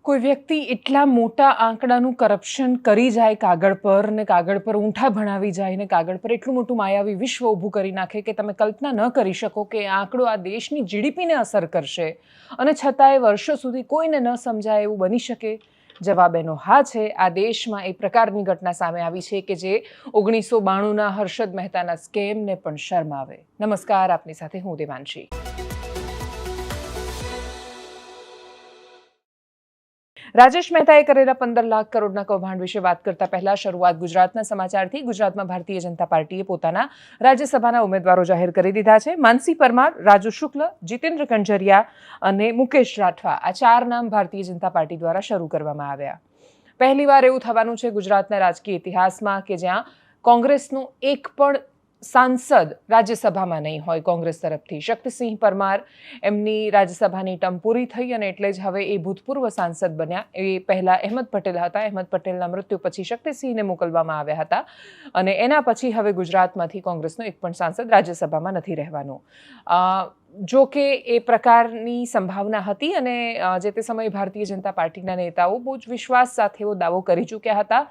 કોઈ વ્યક્તિ એટલા મોટા આંકડાનું કરપ્શન કરી જાય કાગળ પર ઊંઠા ભણાવી જાય ને કાગળ પર એટલું મોટું માયાવી વિશ્વ ઊભું કરી નાખે કે તમે કલ્પના ન કરી શકો કે આ આંકડો આ દેશની જીડીપીને અસર કરશે અને છતાંય વર્ષો સુધી કોઈને ન સમજાય એવું બની શકે? જવાબ એનો હા છે. આ દેશમાં એ પ્રકારની ઘટના સામે આવી છે કે જે 1992ના હર્ષદ મહેતાના સ્કેમને પણ શરમ આવે. નમસ્કાર, આપની સાથે હું દેવાંશી. રાજેશ મહેતાએ કરેલા 15 લાખ કરોડના કૌભાંડ વિશે વાત કરતા પહેલા શરૂઆત ગુજરાતના સમાચારથી. ગુજરાતમાં ભારતીય જનતા પાર્ટીએ પોતાના રાજ્યસભાના ઉમેદવારો જાહેર કરી દીધા છે. માનસી પરમાર, રાજુ શુક્લ, જીતેન્દ્ર કંજરિયા અને મુકેશ રાઠવા, આ 4 નામ ભારતીય જનતા પાર્ટી દ્વારા શરૂ કરવામાં આવ્યા. પહેલીવાર એવું થવાનું છે ગુજરાતના રાજકીય ઇતિહાસમાં કે જ્યાં કોંગ્રેસનું એક પણ સાંસદ રાજ્યસભામાં નહીં હોય. કોંગ્રેસ તરફથી શક્તિસિંહ પરમાર, એમની રાજ્યસભાની ટર્મ પૂરી થઈ અને એટલે જ હવે એ ભૂતપૂર્વ સાંસદ બન્યા. એ પહેલાં અહેમદ પટેલ હતા. અહેમદ પટેલના મૃત્યુ પછી શક્તિસિંહને મોકલવામાં આવ્યા હતા અને એના પછી હવે ગુજરાતમાંથી કોંગ્રેસનો એક પણ સાંસદ રાજ્યસભામાં નથી રહેવાનો. જો કે એ પ્રકારની સંભાવના હતી અને જે તે સમયે ભારતીય જનતા પાર્ટીના નેતાઓ બહુ જ વિશ્વાસ સાથે એવો દાવો કરી ચૂક્યા હતા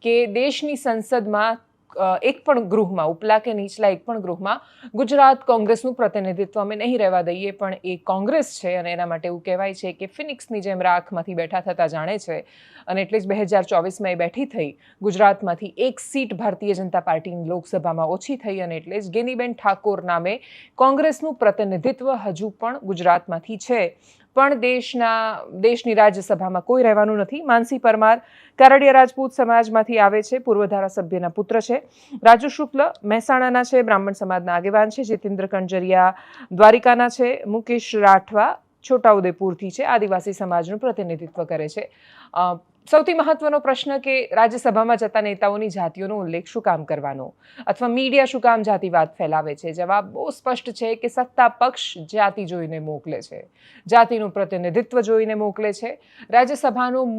કે દેશની સંસદમાં એક પણ ગૃહમાં, ઉપલા કે નીચલા એક પણ ગૃહમાં ગુજરાત કોંગ્રેસનું પ્રતિનિધિત્વ અમે નહીં રહેવા દઈએ. પણ એ કોંગ્રેસ છે અને એના માટે એવું કહેવાય છે કે ફિનિક્સની જેમ રાખમાંથી બેઠા થતા જાણે છે અને એટલે જ 2024માં એ બેઠી થઈ. ગુજરાતમાંથી એક સીટ ભારતીય જનતા પાર્ટીની લોકસભામાં ઓછી થઈ અને એટલે જ ગેનીબેન ઠાકોર નામે કોંગ્રેસનું પ્રતિનિધિત્વ હજુ પણ ગુજરાતમાંથી છે. પણ દેશની રાજ્યસભામાં કોઈ રહેવાનું નથી. માનસી પરમાર કારડિયા રાજપૂત સમાજમાંથી આવે છે, પૂર્વ ધારાસભ્યના પુત્ર છે. રાજુ શુક્લ મહેસાણાના છે, બ્રાહ્મણ સમાજના આગેવાન છે. જીતેન્દ્ર કંજરિયા દ્વારિકાના છે. મુકેશ રાઠવા છોટાઉદેપુરથી છે, આદિવાસી સમાજનું પ્રતિનિધિત્વ કરે છે. સૌથી મહત્વનો પ્રશ્ન કે રાજ્યસભામાં જતા નેતાઓની જાતિઓનો ઉલ્લેખ શું કામ કરવાનો અથવા મીડિયા શું કામ જાતિવાદ ફેલાવે છે? જવાબ બહુ સ્પષ્ટ છે કે સત્તા પક્ષ જાતિ જોઈને મોકલે છે, જાતિનું પ્રતિનિધિત્વ જોઈને મોકલે છે. રાજ્યસભાનું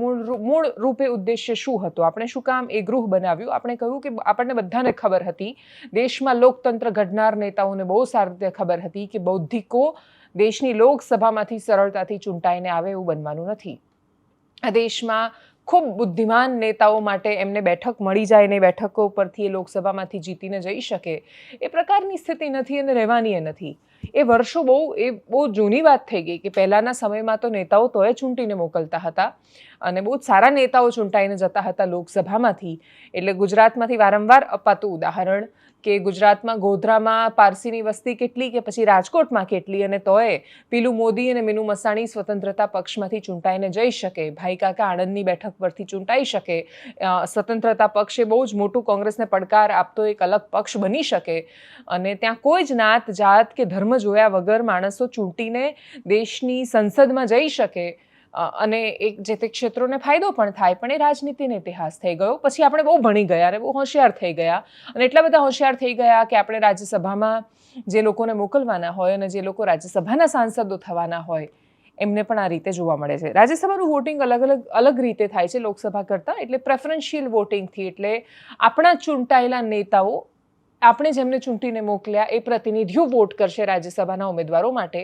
મૂળ રૂપે ઉદ્દેશ્ય શું હતો? આપણે શું કામ એ ગૃહ બનાવ્યું? આપણે કહ્યું કે આપણને બધાને ખબર હતી, દેશમાં લોકતંત્ર ઘડનાર નેતાઓને બહુ સારી રીતે ખબર હતી કે બૌદ્ધિકો દેશની લોકસભામાંથી સરળતાથી ચૂંટાઈને આવે એવું બનવાનું નથી. આ દેશમાં ખૂબ બુદ્ધિમાન નેતાઓ માટે એમને બેઠક મળી જાય ને બેઠકો પરથી એ લોકસભામાંથી જીતીને જઈ શકે એ પ્રકારની સ્થિતિ નથી અને રહેવાની નથી. એ વર્ષો બહુ જૂની વાત થઈ ગઈ કે પહેલાંના સમયમાં તો નેતાઓ તોય ચૂંટીને મોકલતા હતા અને બહુ જ સારા નેતાઓ ચૂંટાઈને જતા હતા લોકસભામાંથી. એટલે ગુજરાતમાંથી વારંવાર અપાતું ઉદાહરણ કે ગુજરાતમાં ગોધરામાં પારસીની વસ્તી કેટલી કે પછી રાજકોટમાં કેટલી અને તોય પેલું મોદી અને મીનુ મસાણી સ્વતંત્રતા પક્ષમાંથી ચૂંટાઈને જઈ શકે. ભાઈ કાકા આણંદની બેઠક પરથી ચૂંટાઈ શકે. સ્વતંત્રતા પક્ષ એ બહુ જ મોટું કોંગ્રેસને પડકાર આપતો એક અલગ પક્ષ બની શકે અને ત્યાં કોઈ જ નાત જાત કે ધર્મ જોયા વગર માણસો ચૂંટીને દેશની સંસદમાં જઈ શકે અને એક જે તે ક્ષેત્રોને ફાયદો પણ થાય. પણ એ રાજનીતિનો ઇતિહાસ થઈ ગયો. પછી આપણે બહુ ભણી ગયા અને બહુ હોશિયાર થઈ ગયા અને એટલા બધા હોશિયાર થઈ ગયા કે આપણે રાજ્યસભામાં જે લોકોને મોકલવાના હોય અને જે લોકો રાજ્યસભાના સાંસદો થવાના હોય એમને પણ આ રીતે જોવા મળે છે. રાજ્યસભાનું વોટિંગ અલગ રીતે થાય છે લોકસભા કરતાં. એટલે પ્રેફરન્શિયલ વોટિંગથી, એટલે આપણા ચૂંટાયેલા નેતાઓ, આપણે જેમને ચૂંટીને મોકલ્યા એ પ્રતિનિધિઓ વોટ કરશે રાજ્યસભાના ઉમેદવારો માટે.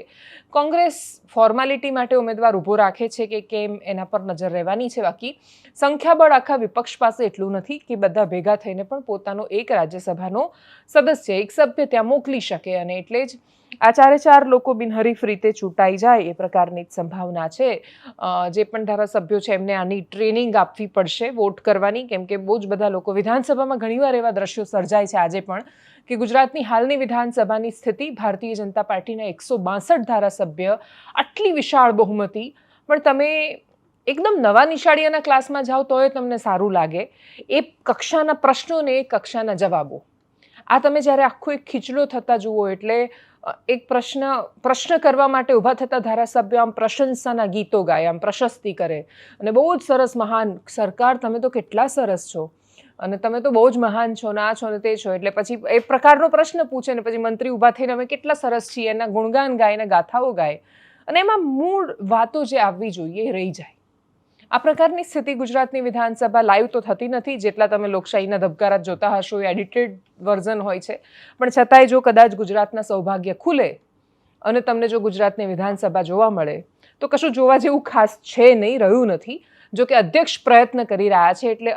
કોંગ્રેસ ફોર્માલિટી માટે ઉમેદવાર ઊભો રાખે છે કે કેમ એના પર નજર રહેવાની છે. બાકી સંખ્યાબળ આખા વિપક્ષ પાસે એટલું નથી કે બધા ભેગા થઈને પણ પોતાનો એક રાજ્યસભાનો સદસ્ય, એક સભ્ય ત્યાં મોકલી શકે અને એટલે જ આ 4 લોકો બિનહરીફ રીતે ચૂંટાઈ જાય એ પ્રકારની જ સંભાવના છે. જે પણ ધારાસભ્યો છે એમને આની ટ્રેનિંગ આપવી પડશે વોટ કરવાની, કેમ કે બહુ જ બધા લોકો વિધાનસભામાં ઘણીવાર એવા દ્રશ્યો સર્જાય છે આજે પણ કે ગુજરાતની હાલની વિધાનસભાની સ્થિતિ, ભારતીય જનતા પાર્ટીના 162 ધારાસભ્ય, આટલી વિશાળ બહુમતી, પણ તમે એકદમ નવા નિશાળીયાના ક્લાસમાં જાઓ તોય તમને સારું લાગે એ કક્ષાના પ્રશ્નો ને એ કક્ષાના જવાબો. આ તમે જ્યારે આખો એક ખીચડો થતા જુઓ એટલે એક પ્રશ્ન કરવા માટે ઊભા થતા ધારાસભ્યો આમ પ્રશંસાના ગીતો ગાય, આમ પ્રશસ્તિ કરે અને બહુ જ સરસ, મહાન સરકાર, તમે તો કેટલા સરસ છો અને તમે તો બહુ જ મહાન છો ને આ છો ને તે છો. એટલે પછી એ પ્રકારનો પ્રશ્ન પૂછે ને પછી મંત્રી ઊભા થઈને અમે કેટલા સરસ છીએ એના ગુણગાન ગાય ને ગાથાઓ ગાય અને એમાં મૂળ વાતો જે આવવી જોઈએ એ રહી જાય. આ પ્રકારની સ્થિતિ ગુજરાતની વિધાનસભા લાઈવ તો થતી નથી, જેટલા તમે લોકશાહીના ધબકારા જોતા હશો એ એડિટેડ વર્ઝન હોય છે. પણ છતાંય જો કદાચ ગુજરાતના સૌભાગ્ય ખુલે અને તમને જો ગુજરાતની વિધાનસભા જોવા મળે તો કશું જોવા જેવું ખાસ છે નહીં, રહ્યું નથી. જો કે અધ્યક્ષ પ્રયત્ન કરી રહ્યા છે, એટલે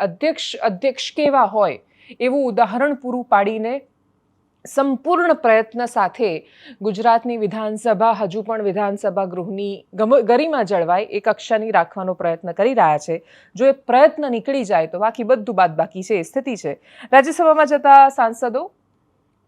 અધ્યક્ષ કેવા હોય એવું ઉદાહરણ પૂરું પાડીને સંપૂર્ણ પ્રયત્ન સાથે ગુજરાતની વિધાનસભા હજુ પણ વિધાનસભા ગૃહની ગરિમા જળવાય એ કક્ષાની રાખવાનો પ્રયત્ન કરી રહ્યા છે. જો એ પ્રયત્ન નીકળી જાય તો બાકી બધું બાદબાકી છે એ સ્થિતિ છે. રાજ્યસભામાં જતા સાંસદો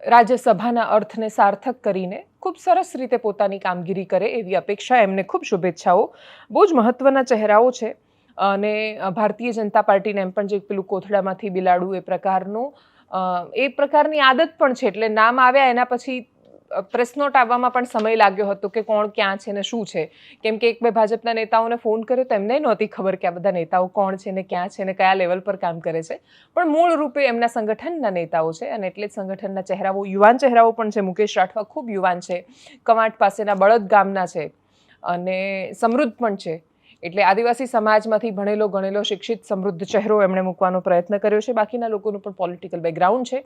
રાજ્યસભાના અર્થને સાર્થક કરીને ખૂબ સરસ રીતે પોતાની કામગીરી કરે એવી અપેક્ષા, એમને ખૂબ શુભેચ્છાઓ. બહુ જ મહત્વના ચહેરાઓ છે અને ભારતીય જનતા પાર્ટીને એમ પણ જે પેલું કોથળામાંથી બિલાડું એ પ્રકારની આદત પણ છે. એટલે નામ આવ્યા એના પછી પ્રેસ નોટ આવવામાં પણ સમય લાગ્યો હતો કે કોણ ક્યાં છે ને શું છે. કેમ કે એક બે ભાજપના નેતાઓને ફોન કર્યો તો એમને નહોતી ખબર કે આ બધા નેતાઓ કોણ છે ને ક્યાં છે ને કયા લેવલ પર કામ કરે છે. પણ મૂળ રૂપે એમના સંગઠનના નેતાઓ છે અને એટલે જ સંગઠનના ચહેરાઓ, યુવાન ચહેરાઓ પણ છે. મુકેશ રાઠવા ખૂબ યુવાન છે, કવાંટ પાસેના બળદ ગામના છે અને સમૃદ્ધ પણ છે. એટલે આદિવાસી સમાજમાંથી ભણેલો ગણેલો શિક્ષિત સમૃદ્ધ ચહેરો એમણે મૂકવાનો પ્રયત્ન કર્યો છે. બાકીના લોકોનું પણ પોલિટિકલ બેકગ્રાઉન્ડ છે.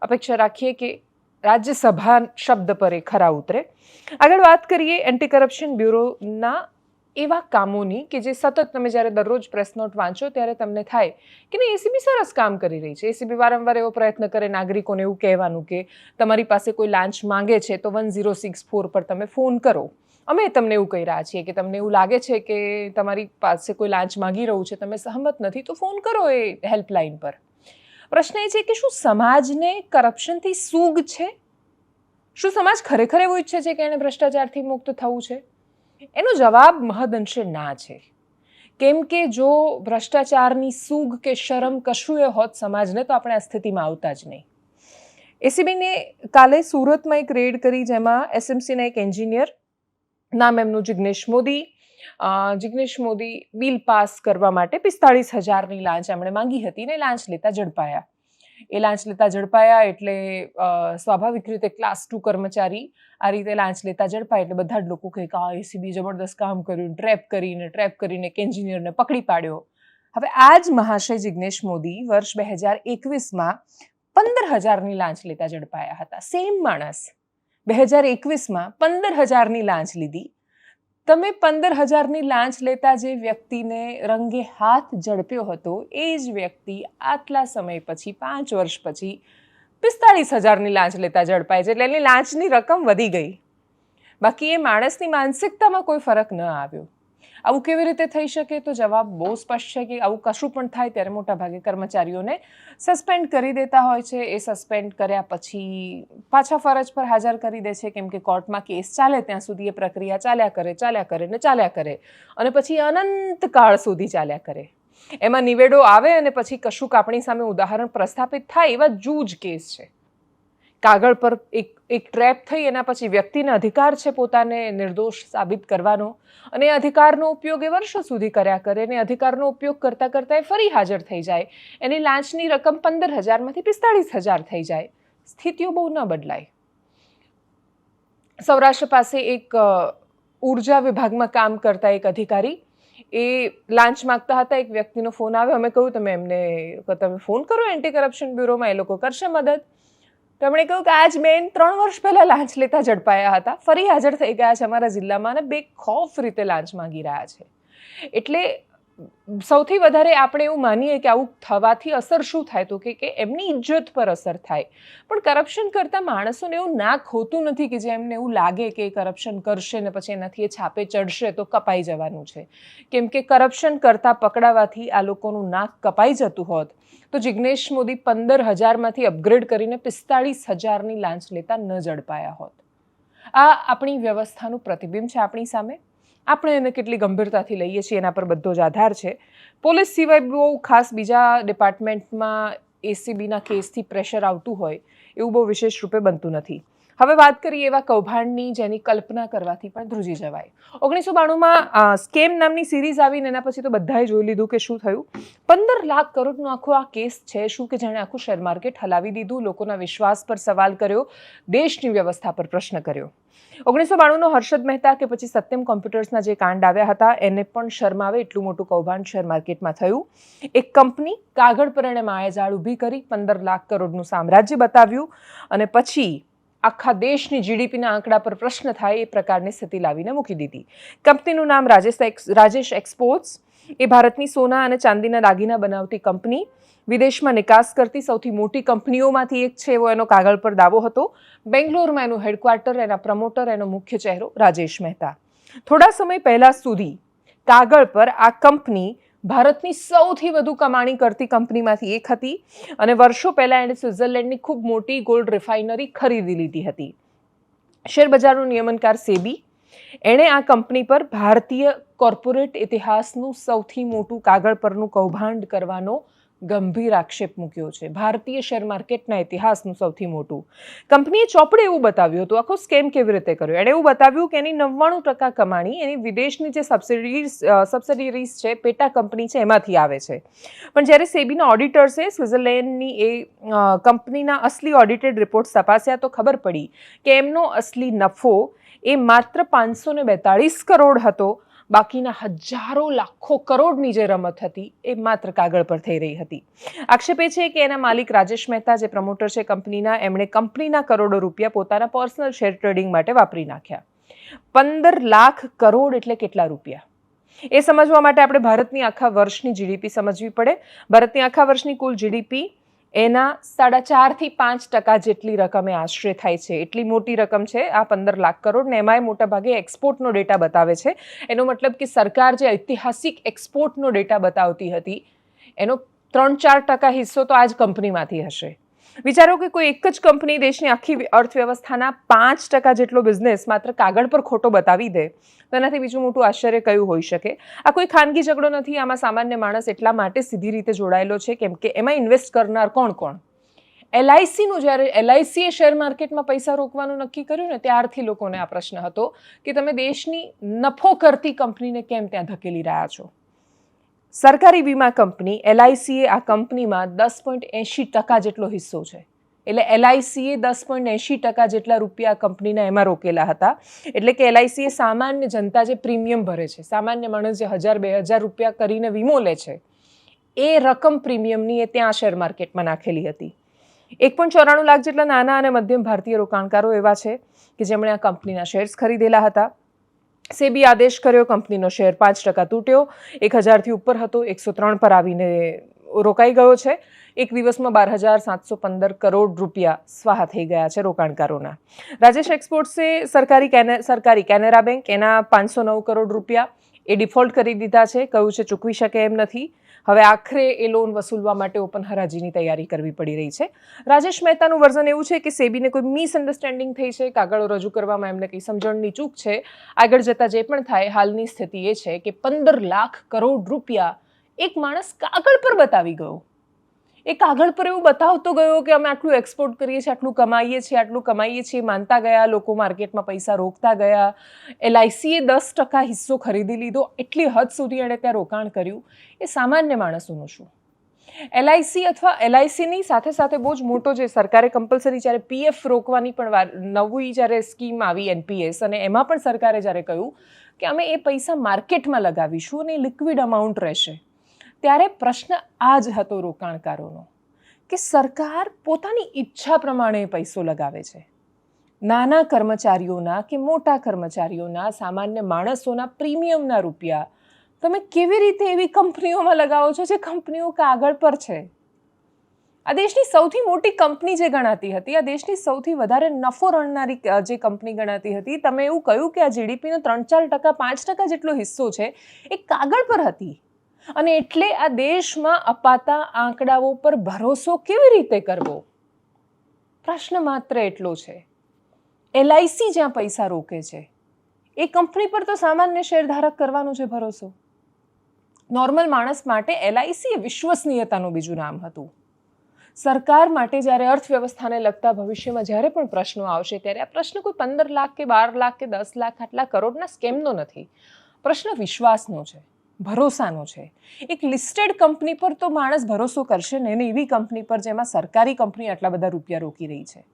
અપેક્ષા રાખીએ કે રાજ્યસભા શબ્દ પર એ ખરા ઉતરે. આગળ વાત કરીએ એન્ટી કરપ્શન બ્યુરોના એવા કામોની કે જે સતત તમે જ્યારે દરરોજ પ્રેસ નોટ વાંચો ત્યારે તમને થાય કે નહીં, એસીબી સરસ કામ કરી રહી છે. એસીબી વારંવાર એવો પ્રયત્ન કરે નાગરિકોને એવું કહેવાનું કે તમારી પાસે કોઈ લાંચ માંગે છે તો 1064 પર તમે ફોન કરો. અમે તમને એવું કહી રહ્યા છીએ કે તમને એવું લાગે છે કે તમારી પાસે કોઈ લાંચ માંગી રહ્યું છે, તમે સહમત નથી તો ફોન કરો એ હેલ્પલાઇન પર. પ્રશ્ન એ છે કે શું સમાજને કરપ્શનથી સૂગ છે? શું સમાજ ખરેખર એવું ઈચ્છે છે કે એને ભ્રષ્ટાચારથી મુક્ત થવું છે? એનો જવાબ મહદઅંશે ના છે. કેમ કે જો ભ્રષ્ટાચારની સૂગ કે શરમ કશું એ હોત સમાજને તો આપણે આ સ્થિતિમાં આવતા જ નહીં. એસીબીને કાલે સુરતમાં એક રેડ કરી જેમાં એસએમસીના એક એન્જિનિયર, નામ એમનું જિગ્નેશ મોદી બિલ પાસ કરવા માટે 45,000ની લાંચ એમણે માંગી હતી ને લાંચ લેતા ઝડપાયા. એ લાંચ લેતા ઝડપાયા એટલે સ્વાભાવિક રીતે ક્લાસ 2 કર્મચારી આ રીતે લાંચ લેતા ઝડપાય એટલે બધા જ લોકો કહે કે આ એસીબી જબરદસ્ત કામ કર્યું, ટ્રેપ કરીને એક એન્જિનિયરને પકડી પાડ્યો. હવે આ જ મહાશય જિગ્નેશ મોદી વર્ષ 2021માં 15,000ની લાંચ લેતા ઝડપાયા હતા. સેમ માણસ 2021માં 15,000ની લાંચ લીધી. તમે 15,000ની લાંચ લેતા જે વ્યક્તિને રંગે હાથ ઝડપ્યો હતો એ જ વ્યક્તિ આટલા સમય પછી 5 વર્ષ પછી 45,000ની લાંચ લેતા ઝડપાય છે. એટલે એની લાંચની રકમ વધી ગઈ, બાકી એ માણસની માનસિકતામાં કોઈ ફરક ન આવ્યો. આવું કેવી રીતે થઈ શકે? તો જવાબ બહુ સ્પષ્ટ છે કે આવું કશું પણ થાય ત્યારે મોટાભાગે કર્મચારીઓને સસ્પેન્ડ કરી દેતા હોય છે. એ સસ્પેન્ડ કર્યા પછી પાછા ફરજ પર હાજર કરી દે છે, કેમ કે કોર્ટમાં કેસ ચાલે ત્યાં સુધી એ પ્રક્રિયા ચાલ્યા કરે અને પછી અનંત કાળ સુધી ચાલ્યા કરે. એમાં નિવેડો આવે અને પછી કશુંક આપણી સામે ઉદાહરણ પ્રસ્થાપિત થાય એવા જૂજ કેસ છે. કાગળ પર એક ટ્રેપ થઈ એના પછી વ્યક્તિને અધિકાર છે પોતાને નિર્દોષ સાબિત કરવાનો અને એ અધિકારનો ઉપયોગ એ વર્ષો સુધી કર્યા કરે અને અધિકારનો ઉપયોગ કરતાં એ ફરી હાજર થઈ જાય. એની લાંચની રકમ 15,000માંથી 45,000 થઈ જાય. સ્થિતિઓ બહુ ન બદલાય. સૌરાષ્ટ્ર પાસે એક ઉર્જા વિભાગમાં કામ કરતા એક અધિકારી એ લાંચ માગતા હતા. એક વ્યક્તિનો ફોન આવ્યો. અમે કહ્યું તમે ફોન કરો એન્ટી કરપ્શન બ્યુરોમાં, એ લોકો કરશે મદદ. તો એમણે કહ્યું કે આજ બેન 3 વર્ષ પહેલાં લાંચ લેતા ઝડપાયા હતા, ફરી હાજર થઈ ગયા છે અમારા જિલ્લામાં અને બેખૌફ રીતે લાંચ માંગી રહ્યા છે. એટલે સૌથી વધારે આપણે એવું માનીએ કે આવું થવાથી અસર શું થાય તો કે એમની ઇજ્જત પર અસર થાય. પણ કરપ્શન કરતા માણસોને એવું નાક હોતું નથી કે જે એમને એવું લાગે કે કરપ્શન કરશે ને પછી એનાથી એ છાપે ચડશે તો કપાઈ જવાનું છે. કેમ કે કરપ્શન કરતા પકડાવાથી આ લોકોનું નાક કપાઈ જતું હોત તો જિગ્નેશ મોદી 15,000માંથી અપગ્રેડ કરીને 45,000ની લાંચ લેતા ન ઝડપાયા હોત. આ આપણી વ્યવસ્થાનું પ્રતિબિંબ છે આપણી સામે. આપણે એને કેટલી ગંભીરતાથી લઈએ છીએ એના પર બધો જ આધાર છે. પોલીસ સિવાય બહુ ખાસ બીજા ડિપાર્ટમેન્ટમાં એસીબીના કેસથી પ્રેશર આવતું હોય એવું બહુ વિશેષ રૂપે બનતું નથી. હવે વાત કરીએ એવા કૌભાંડની જેની કલ્પના કરવાથી પણ ધ્રુજી જવાય. 1992માં સ્કેમ નામની સિરીઝ આવીને એના પછી તો બધાએ જોઈ લીધું કે શું થયું. 15 લાખ કરોડનો આખો આ કેસ છે શું કે જેણે આખું શેર માર્કેટ હલાવી દીધું, લોકોના વિશ્વાસ પર સવાલ કર્યો, દેશની વ્યવસ્થા પર પ્રશ્ન કર્યો. 1992નો હર્ષદ મહેતા કે પછી સત્યમ કોમ્પ્યુટર્સના જે કાંડ આવ્યા હતા એને પણ શરમાવે એટલું મોટું કૌભાંડ શેર માર્કેટમાં થયું. એક કંપની કાગળ પર એણે માયાજાળ ઊભી કરી 15 લાખ કરોડનું સામ્રાજ્ય બતાવ્યું અને પછી આખા દેશની જીડીપીના આંકડા પર પ્રશ્ન થાય એ પ્રકારની સ્થિતિ લાવીને મૂકી દીધી. કંપનીનું નામ રાજેશ એક્સપોર્ટ્સ. એ ભારતની સોના અને ચાંદીના દાગીના બનાવતી કંપની, વિદેશમાં નિકાસ કરતી સૌથી મોટી કંપનીઓમાંથી એક છે એવો એનો કાગળ પર દાવો હતો. બેંગ્લોરમાં એનું હેડક્વાર્ટર, એના પ્રમોટર, એનો મુખ્ય ચહેરો રાજેશ મહેતા. થોડા સમય પહેલા સુધી કાગળ પર આ કંપની ભારતની સૌથી વધુ કમાણી કરતી કંપનીમાંથી એક હતી અને વર્ષો પહેલાં એણે સ્વિટ્ઝરલેન્ડની ખૂબ મોટી ગોલ્ડ રિફાઇનરી ખરીદી લીધી હતી. શેરબજારનું નિયમનકાર સેબી, એણે આ કંપની પર ભારતીય કોર્પોરેટ ઇતિહાસનું સૌથી મોટું કાગળ પરનું કૌભાંડ કરવાનો ગંભીર આક્ષેપ મૂક્યો છે. ભારતીય શેર માર્કેટના ઇતિહાસનું સૌથી મોટું. કંપનીએ ચોપડે એવું બતાવ્યું હતું આખો સ્કેમ કેવી રીતે કર્યો. એણે એવું બતાવ્યું કે એની 99% કમાણી એની વિદેશની જે સબસિડીરીઝ છે, પેટા કંપની છે, એમાંથી આવે છે. પણ જ્યારે સેબીના ઓડિટર્સે સ્વિટ્ઝરલેન્ડની એ કંપનીના અસલી ઓડિટેડ રિપોર્ટ્સ તપાસ્યા તો ખબર પડી કે એમનો અસલી નફો એ માત્ર 542 કરોડ હતો. બાકીના હજારો લાખો કરોડની જે રમત હતી એ માત્ર કાગળ પર થઈ રહી હતી. આક્ષેપ એ છે કે એના માલિક રાજેશ મહેતા, જે પ્રમોટર છે કંપનીના, એમણે કંપનીના કરોડો રૂપિયા પોતાના પર્સનલ શેર ટ્રેડિંગ માટે વાપરી નાખ્યા. 15 લાખ કરોડ એટલે કેટલા રૂપિયા? એ સમજવા માટે આપણે ભારતની આખા વર્ષની જીડીપી સમજવી પડે. ભારતની આખા વર્ષની કુલ જીડીપી એના 4.5 થી 5% જેટલી રકમે આશરે થાય છે. એટલી મોટી રકમ છે આ 15 લાખ કરોડ. ને એમાંય મોટા ભાગે એક્સપોર્ટનો ડેટા બતાવે છે. એનો મતલબ કે સરકાર જે ઐતિહાસિક એક્સપોર્ટનો ડેટા બતાવતી હતી એનો 3-4% હિસ્સો તો આ જ કંપનીમાંથી હશે. વિચારો કે કોઈ એક જ કંપની દેશની આખી અર્થવ્યવસ્થાના 5% જેટલો બિઝનેસ માત્ર કાગળ પર ખોટો બતાવી દે તો એનાથી બીજું મોટું આશ્ચર્ય કયું હોઈ શકે? આ કોઈ ખાનગી ઝઘડો નથી. આમાં સામાન્ય માણસ એટલા માટે સીધી રીતે જોડાયેલો છે કેમ કે એમાં ઇન્વેસ્ટ કરનાર કોણ? LICનું જ્યારે LICએ શેર માર્કેટમાં પૈસા રોકવાનું નક્કી કર્યું ને ત્યારથી લોકોને આ પ્રશ્ન હતો કે તમે દેશની નફો કરતી કંપનીને કેમ ત્યાં ધકેલી રહ્યા છો? સરકારી વીમા કંપની LICએ આ કંપનીમાં 10.80% જેટલો હિસ્સો છે. એટલે LICએ 10.80% જેટલા રૂપિયા કંપનીના એમાં રોકેલા હતા. એટલે કે LICએ સામાન્ય જનતા જે પ્રીમિયમ ભરે છે, સામાન્ય માણસ જે 1000-2000 રૂપિયા કરીને વીમો લે છે, એ રકમ પ્રીમિયમની એ ત્યાં શેર માર્કેટમાં નાખેલી હતી. 1.94 લાખ જેટલા નાના અને મધ્યમ ભારતીય રોકાણકારો એવા છે કે જેમણે આ કંપનીના શેર્સ ખરીદેલા હતા. સેબી આદેશ કર્યો, કંપનીનો શેર 5% તૂટ્યો. 1000થી ઉપર હતો, 103 પર આવીને રોકાઈ ગયો છે. એક દિવસમાં 12,715 કરોડ રૂપિયા સ્વાહા થઈ ગયા છે રોકાણકારોના. રાજેશ એક્સપોર્ટ્સે સરકારી કેનેરા બેંક, એના 509 કરોડ રૂપિયા એ ડિફોલ્ટ કરી દીધા છે. કહ્યું છે ચૂકવી શકે એમ નથી. હવે આખરે એ લોન વસૂલવા માટે ઓપન હરાજીની તૈયારી કરવી પડી રહી છે. રાજેશ મહેતાનું વર્ઝન એવું છે કે સેબીને કોઈ મિસઅન્ડરસ્ટેન્ડિંગ થઈ છે, કાગળો રજૂ કરવામાં એમને કંઈ સમજણની ચૂક છે. આગળ જતાં જે પણ થાય, હાલની સ્થિતિ એ છે કે 15 લાખ કરોડ રૂપિયા એક માણસ કાગળ પર બતાવી ગયો. એ કાગળ પર એવું બતાવતો ગયો કે અમે આટલું એક્સપોર્ટ કરીએ છીએ, આટલું કમાઈએ છીએ, માનતા ગયા. લોકો માર્કેટમાં પૈસા રોકતા ગયા. LICએ 10% હિસ્સો ખરીદી લીધો. એટલી હદ સુધી એણે ત્યાં રોકાણ કર્યું. એ સામાન્ય માણસોનું શું? LIC અથવા LICની સાથે સાથે બહુ જ મોટો જે સરકારે કમ્પલસરી જ્યારે PF રોકવાની પણ નવી જ્યારે સ્કીમ આવી NPS, અને એમાં પણ સરકારે જ્યારે કહ્યું કે અમે એ પૈસા માર્કેટમાં લગાવીશું અને લિક્વિડ અમાઉન્ટ રહેશે, ત્યારે પ્રશ્ન આ જ હતો રોકાણકારોનો કે સરકાર પોતાની ઈચ્છા પ્રમાણે પૈસો લગાવે છે. નાના કર્મચારીઓના કે મોટા કર્મચારીઓના, સામાન્ય માણસોના પ્રીમિયમના રૂપિયા તમે કેવી રીતે એવી કંપનીઓમાં લગાવો છો જે કંપનીઓ કાગળ પર છે? આ દેશની સૌથી મોટી કંપની જે ગણાતી હતી, આ દેશની સૌથી વધારે નફો રણનારી જે કંપની ગણાતી હતી, તમે એવું કહ્યું કે આ જીડીપીનો 3-4%, 5% જેટલો હિસ્સો છે એ કાગળ પર હતી. અને એટલે આ દેશમાં અપાતા આંકડાઓ પર ભરોસો કેવી રીતે કરવો? પ્રશ્ન માત્ર એટલો છે. LIC જ્યાં પૈસા રોકે છે એ કંપની પર તો સામાન્ય શેરધારક કરવાનો છે ભરોસો. નોર્મલ માણસ માટે LIC એ વિશ્વસનીયતાનું બીજું નામ હતું. સરકાર માટે જ્યારે અર્થવ્યવસ્થાને લગતા ભવિષ્યમાં જ્યારે પણ પ્રશ્નો આવશે ત્યારે આ પ્રશ્ન કોઈ 15 લાખ કે 12 લાખ કે 10 લાખ આટલા કરોડના સ્કેમનો નથી. પ્રશ્ન વિશ્વાસનો છે, ભરોસાનો છે. એક લિસ્ટેડ કંપની પર તો માણસ ભરોસો કરશે ને, એને એવી કંપની પર જેમાં સરકારી કંપની આટલા બધા રૂપિયા રોકી રહી છે.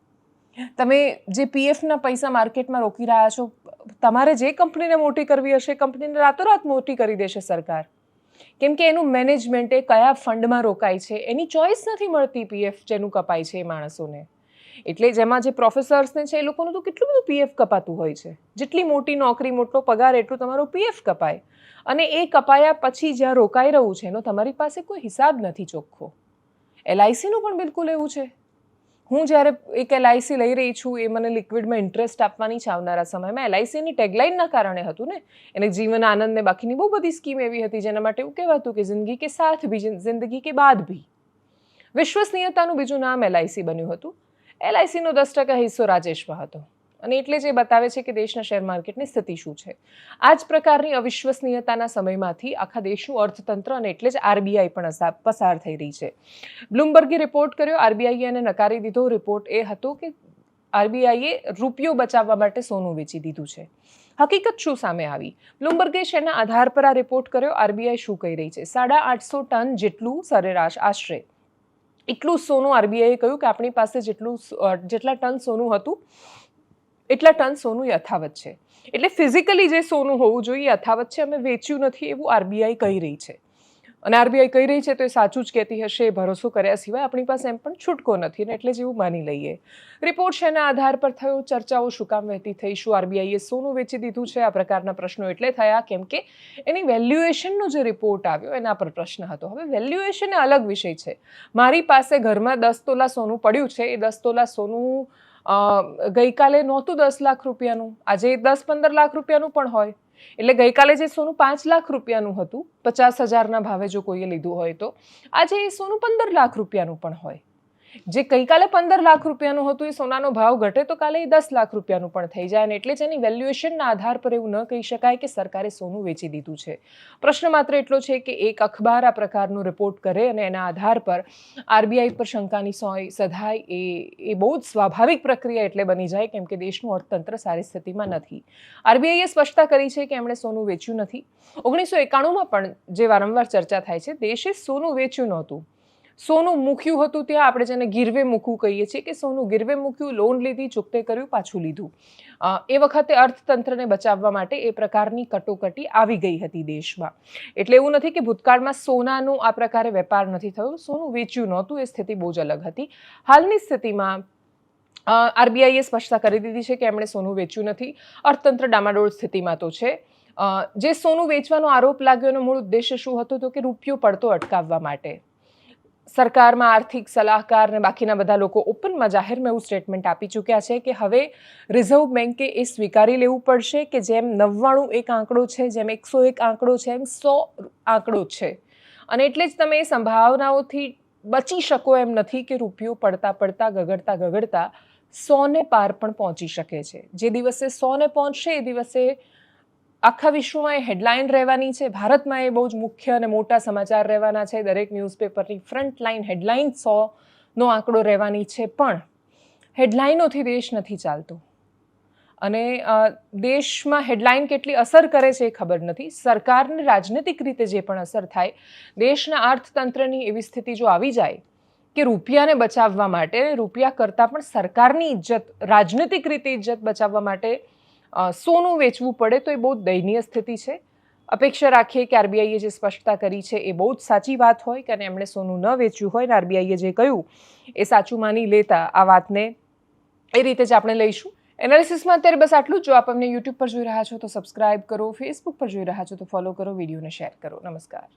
તમે જે PFના પૈસા માર્કેટમાં રોકી રહ્યા છો, તમારે જે કંપનીને મોટી કરવી હશે, કંપનીને રાતોરાત મોટી કરી દેશે સરકાર. કેમ કે એનું મેનેજમેન્ટ એ કયા ફંડમાં રોકાય છે એની ચોઈસ નથી મળતી. PF જેનું કપાય છે એ માણસોને એટલે જેમાં જે પ્રોફેસર્સને છે એ લોકોનું તો કેટલું બધું પીએફ કપાતું હોય છે. જેટલી મોટી નોકરી, મોટો પગાર, એટલું તમારો પીએફ કપાય. અને એ કપાયા પછી જ્યાં રોકાઈ રહ્યું છે એનો તમારી પાસે કોઈ હિસાબ નથી ચોખ્ખો. LICનું પણ બિલકુલ એવું છે. હું જ્યારે એક LIC લઈ રહી છું, એ મને લિક્વિડમાં ઇન્ટરેસ્ટ આપવાની છે આવનારા સમયમાં. LICની ટેગલાઇનના કારણે હતું ને, એને જીવન આનંદ ને બાકીની બહુ બધી સ્કીમ એવી હતી જેના માટે એવું કહેવાતું કે જિંદગી કે સાથ ભી, જિંદગી કે બાદ ભી. વિશ્વસનીયતાનું બીજું નામ LIC બન્યું હતું. LICનો 10% હિસ્સો રાજેશમાં હતો. અને એટલે જ એ બતાવે છે કે દેશના શેર માર્કેટની સ્થિતિ શું છે. આ જ પ્રકારની અવિશ્વસનીયતાના સમયમાંથી આખા દેશનું અર્થતંત્ર અને એટલે જ RBI પણ પસાર થઈ રહી છે. બ્લુમબર્ગે રિપોર્ટ કર્યો, RBI એને નકારી દીધો. રિપોર્ટ એ હતો કે RBIએ રૂપિયો બચાવવા માટે સોનું વેચી દીધું છે. હકીકત શું સામે આવી? બ્લુમબર્ગે શેના આધાર પર આ રિપોર્ટ કર્યો? RBI શું કહી રહી છે? 850 ટન જેટલું સરેરાશ આશરે એટલું સોનું RBIએ કહ્યું કે આપણી પાસે જેટલા ટન સોનું હતું એટલા ટન સોનું યથાવત છે. એટલે ફિઝિકલી જે સોનું હોવું જોઈએ યથાવત છે, અમે વેચ્યું નથી એવું RBI કહી રહી છે. અને RBI કહી રહી છે તો એ સાચું જ કહેતી હશે, એ ભરોસો કર્યા સિવાય આપણી પાસે એમ પણ છૂટકો નથી ને, એટલે જેવું માની લઈએ. રિપોર્ટ શેના આધાર પર થયો? ચર્ચાઓ શું કામ વહેતી થઈ? શું RBIએ સોનું વેચી દીધું છે? આ પ્રકારના પ્રશ્નો એટલે થયા કેમ કે એની વેલ્યુએશનનો જે રિપોર્ટ આવ્યો એના પર પ્રશ્ન હતો. હવે વેલ્યુએશન એ અલગ વિષય છે. મારી પાસે ઘરમાં 10 તોલા સોનું પડ્યું છે. એ 10 તોલા સોનું ગઈકાલે નહોતું 10 લાખ રૂપિયાનું, આજે 10-15 લાખ રૂપિયાનું પણ હોય. એટલે ગઈકાલે જે સોનું 5 લાખ રૂપિયાનું હતું, 50,000ના ભાવે જો કોઈએ લીધું હોય તો આજે એ સોનું 15 લાખ રૂપિયાનું પણ હોય. જે ગઈકાલે 15 લાખ રૂપિયાનું હતું એ સોનાનો ભાવ ઘટે તો કાલે એ 10 લાખ રૂપિયાનું પણ થઈ જાય. અને એટલે જ એની વેલ્યુએશનના આધાર પર એવું ન કહી શકાય કે સરકારે સોનું વેચી દીધું છે. પ્રશ્ન માત્ર એટલો છે કે એક અખબાર આ પ્રકારનો રિપોર્ટ કરે અને એના આધાર પર RBI પર શંકાની સોય સધાય એ બહુ જ સ્વાભાવિક પ્રક્રિયા એટલે બની જાય કેમ કે દેશનું અર્થતંત્ર સારી સ્થિતિમાં નથી. RBIએ સ્પષ્ટતા કરી છે કે એમણે સોનું વેચ્યું નથી. 1991માં પણ જે વારંવાર ચર્ચા થાય છે, દેશે સોનું વેચ્યું નહોતું, સોનું મૂક્યું હતું. ત્યાં આપણે જેને ગીરવે મૂકવું કહીએ છીએ કે સોનું ગીરવે મૂક્યું, લોન લીધી, ચૂકતે કર્યું, પાછું લીધું. એ વખતે અર્થતંત્રને બચાવવા માટે એ પ્રકારની કટોકટી આવી ગઈ હતી દેશમાં. એટલે એવું નથી કે ભૂતકાળમાં સોનાનો આ પ્રકારે વેપાર નથી થયો, સોનું વેચ્યું નહોતું, એ સ્થિતિ બહુ જ અલગ હતી. હાલની સ્થિતિમાં RBIએ સ્પષ્ટતા કરી દીધી છે કે એમણે સોનું વેચ્યું નથી. અર્થતંત્ર ડામાડોળ સ્થિતિમાં તો છે. જે સોનું વેચવાનો આરોપ લાગ્યો એનો મૂળ ઉદ્દેશ્ય શું હતો? તો કે રૂપિયો પડતો અટકાવવા માટે. સરકારમાં આર્થિક સલાહકાર ને બાકીના બધા લોકો ઓપનમાં જાહેરમાં એવું સ્ટેટમેન્ટ આપી ચૂક્યા છે કે હવે રિઝર્વ બેન્કે એ સ્વીકારી લેવું પડશે કે જેમ 99 એક આંકડો છે, જેમ 101 આંકડો છે, એમ 100 આંકડો છે. અને એટલે જ તમે એ સંભાવનાઓથી બચી શકો એમ નથી કે રૂપિયો પડતા પડતા ગગડતા 100ને પાર પણ પહોંચી શકે છે. જે દિવસે 100ને પહોંચશે એ દિવસે આખા વિશ્વમાં એ હેડલાઇન રહેવાની છે. ભારતમાં એ બહુ જ મુખ્ય અને મોટા સમાચાર રહેવાના છે. દરેક ન્યૂઝપેપરની ફ્રન્ટ લાઇન હેડલાઇન 100નો આંકડો રહેવાની છે. પણ હેડલાઇનોથી દેશ નથી ચાલતો. અને દેશમાં હેડલાઇન કેટલી અસર કરે છે એ ખબર નથી. સરકારને રાજનૈતિક રીતે જે પણ અસર થાય, દેશના અર્થતંત્રની એવી સ્થિતિ જો આવી જાય કે રૂપિયાને બચાવવા માટે, રૂપિયા કરતાં પણ સરકારની ઇજ્જત, રાજનૈતિક રીતે ઇજ્જત બચાવવા માટે સોનું વેચવું પડે તો એ બહુ દયનીય સ્થિતિ છે. અપેક્ષા રાખીએ કે RBIએ જે સ્પષ્ટતા કરી છે એ બહુ જ સાચી વાત હોય કે એમણે સોનું ન વેચ્યું હોય ને RBIએ જે કહ્યું એ સાચું માની લેતા આ વાતને એ રીતે જ આપણે લઈશું. એનાલિસિસમાં અત્યારે બસ આટલું જ. જો આપ અમને YouTube પર જોઈ રહ્યા છો તો સબસ્ક્રાઇબ કરો, Facebook પર જોઈ રહ્યા છો તો ફોલો કરો, વિડીયોને શેર કરો. નમસ્કાર.